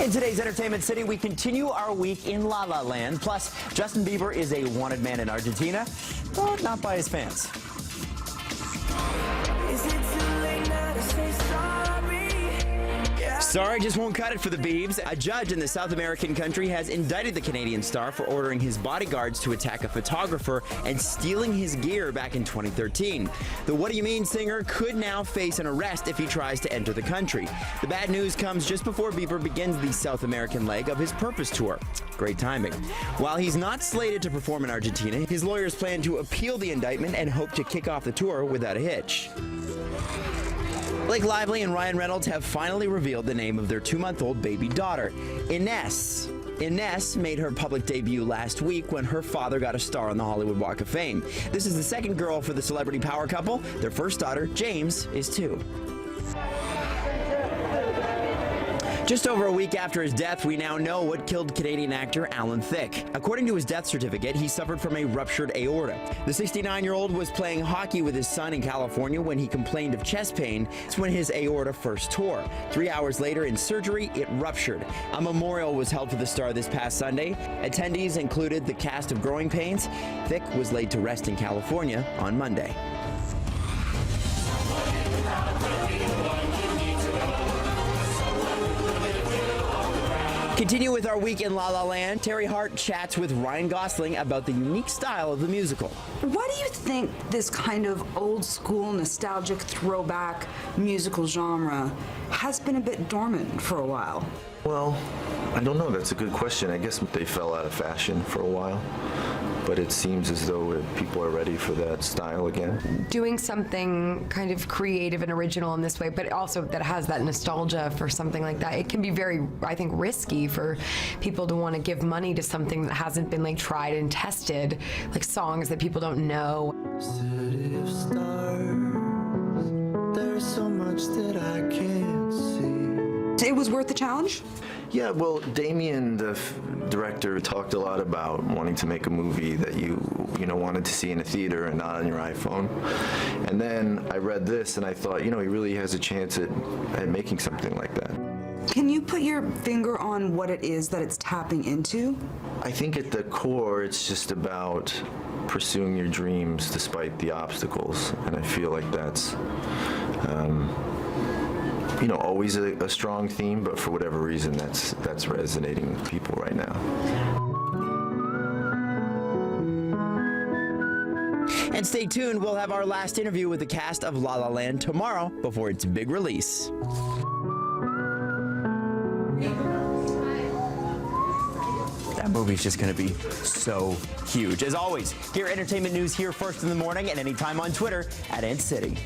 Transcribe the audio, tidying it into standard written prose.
In today's Entertainment City, we continue our week in La La Land. Plus, Justin Bieber is a wanted man in Argentina, but not by his fans. Is it too late now to say sorry? Yeah. Sorry just won't cut it for the Biebs. A judge in the South American country has indicted the Canadian star for ordering his bodyguards to attack a photographer and stealing his gear back in 2013. The What Do You Mean singer could now face an arrest if he tries to enter the country. The bad news comes just before Bieber begins the South American leg of his Purpose tour. Great timing. While he's not slated to perform in Argentina, his lawyers plan to appeal the indictment and hope to kick off the tour without a hitch. Blake Lively and Reynolds have finally revealed the name of their 2-month-old baby daughter, Ines. Ines made her public debut last week when her father got a star on the Hollywood Walk of Fame. This is the second girl for the celebrity power couple. Their first daughter, James, is 2. Just over a week after his death, we now know what killed Canadian actor Alan Thicke. According to his death certificate, he suffered from a ruptured aorta. The 69-year-old was playing hockey with his son in California when he complained of chest pain. It's when his aorta first tore. 3 hours later, in surgery, it ruptured. A memorial was held for the star this past Sunday. Attendees included the cast of Growing Pains. Thicke was laid to rest in California on Monday. Continue with our week in La La Land. Terry Hart chats with Ryan Gosling about the unique style of the musical. Why do you think this kind of old school, nostalgic throwback musical genre has been a bit dormant for a while? Well, I don't know. That's a good question. I guess they fell out of fashion for a while, but it seems as though people are ready for that style again. Doing something kind of creative and original in this way, but also that has that nostalgia for something like that, it can be very, I think, risky for people to want to give money to something that hasn't been like tried and tested, like songs that people don't know. City of stars, there's so much that I can't see. It was worth the challenge? Yeah, well, Damien, the director, talked a lot about wanting to make a movie that you wanted to see in a theater and not on your iPhone. And then I read this and I thought, he really has a chance at making something like that. Can you put your finger on what it is that it's tapping into? I think at the core, it's just about pursuing your dreams despite the obstacles, and I feel like that's always a strong theme, but for whatever reason, that's resonating with people right now. And stay tuned, we'll have our last interview with the cast of La La Land tomorrow before its big release. That movie's just going to be so huge. As always, hear entertainment news here first in the morning and anytime on Twitter @EntCity.